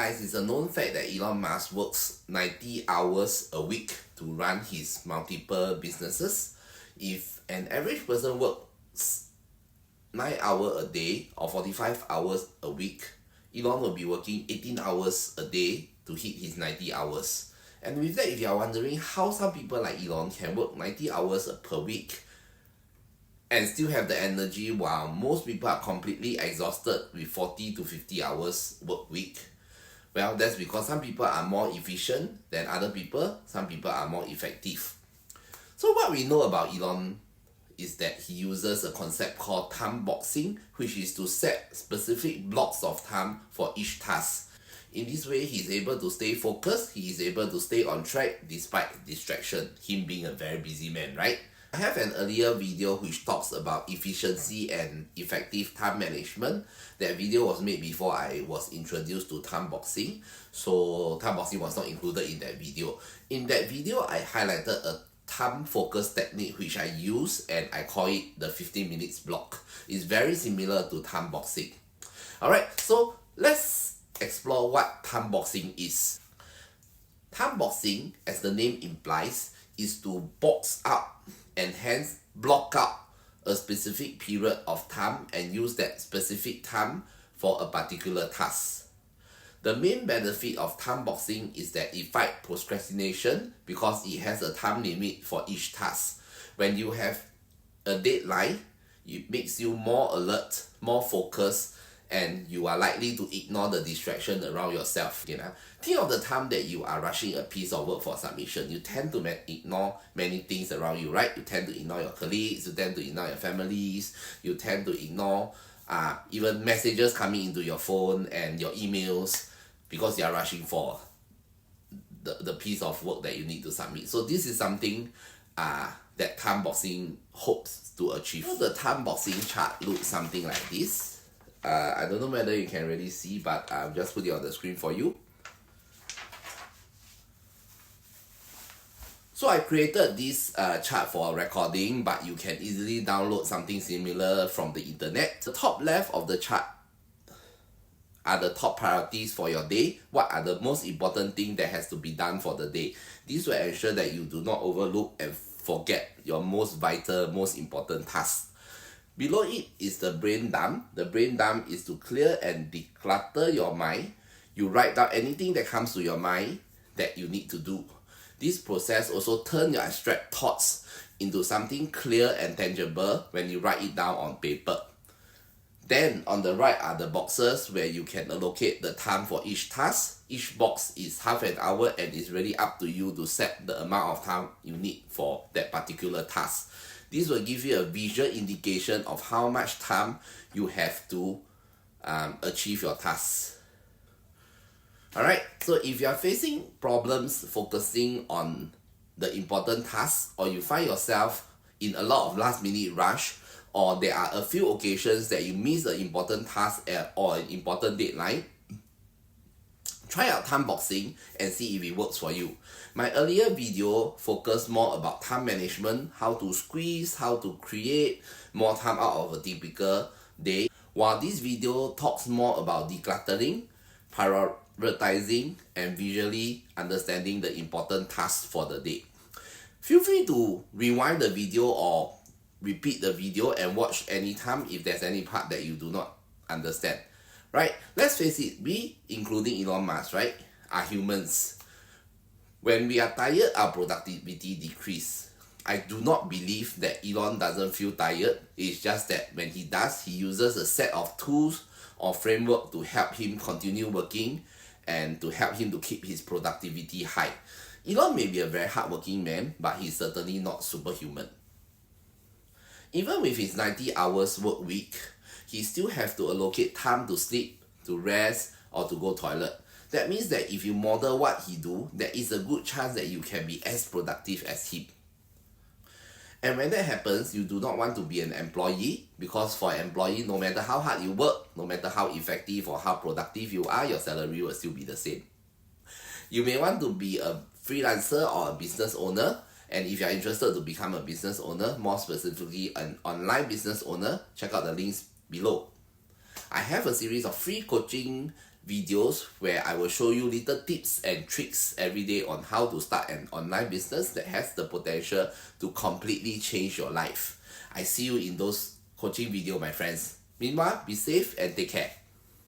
Guys, it's a known fact that Elon Musk works 90 hours a week to run his multiple businesses. If an average person works 9 hours a day or 45 hours a week, Elon will be working 18 hours a day to hit his 90 hours. And with that, if you are wondering how some people like Elon can work 90 hours per week and still have the energy while most people are completely exhausted with 40 to 50 hours work week, well, that's because some people are more efficient than other people, some people are more effective. So what we know about Elon is that he uses a concept called time boxing, which is to set specific blocks of time for each task. In this way, he's able to stay focused, he is able to stay on track despite distraction, him being a very busy man, right? I have an earlier video which talks about efficiency and effective time management. That video was made before I was introduced to time boxing, so time boxing was not included in that video. In that video, I highlighted a time focus technique which I use, and I call it the 15 minutes block. It's very similar to time boxing. Alright, so let's explore what time boxing is. Time boxing, as the name implies, is to box up and hence block out a specific period of time and use that specific time for a particular task. The main benefit of time boxing is that it fights procrastination because it has a time limit for each task. When you have a deadline, it makes you more alert, more focused, and you are likely to ignore the distraction around yourself. Think of the time that you are rushing a piece of work for submission. You tend to ignore many things around you, right? You tend to ignore your colleagues, you tend to ignore your families, you tend to ignore even messages coming into your phone and your emails because you are rushing for the piece of work that you need to submit. So this is something that time boxing hopes to achieve. So the time boxing chart looks something like this. I don't know whether you can really see, but I'll just put it on the screen for you. So I created this chart for a recording, but you can easily download something similar from the internet. The top left of the chart are the top priorities for your day. What are the most important things that has to be done for the day? This will ensure that you do not overlook and forget your most vital, most important tasks. Below it is the brain dump. The brain dump is to clear and declutter your mind. You write down anything that comes to your mind that you need to do. This process also turns your abstract thoughts into something clear and tangible when you write it down on paper. Then on the right are the boxes where you can allocate the time for each task. Each box is half an hour and it's really up to you to set the amount of time you need for that particular task. This will give you a visual indication of how much time you have to achieve your tasks. Alright, so if you are facing problems focusing on the important tasks, or you find yourself in a lot of last minute rush, or there are a few occasions that you miss an important task or an important deadline, try out time boxing and see if it works for you. My earlier video focused more about time management, how to squeeze, how to create more time out of a typical day, while this video talks more about decluttering, prioritizing, and visually understanding the important tasks for the day. Feel free to rewind the video or repeat the video and watch anytime if there's any part that you do not understand. Right? Let's face it, we, including Elon Musk, right, are humans. When we are tired, our productivity decreases. I do not believe that Elon doesn't feel tired. It's just that when he does, he uses a set of tools or framework to help him continue working and to help him to keep his productivity high. Elon may be a very hardworking man, but he's certainly not superhuman. Even with his 90 hours work week, he still have to allocate time to sleep, to rest, or to go toilet. That means that if you model what he do, there is a good chance that you can be as productive as him. And when that happens, you do not want to be an employee, because for an employee, no matter how hard you work, no matter how effective or how productive you are, your salary will still be the same. You may want to be a freelancer or a business owner, and if you are interested to become a business owner, more specifically an online business owner, check out the links below. I have a series of free coaching videos where I will show you little tips and tricks every day on how to start an online business that has the potential to completely change your life. I see you in those coaching video, my friends. Meanwhile, be safe and take care.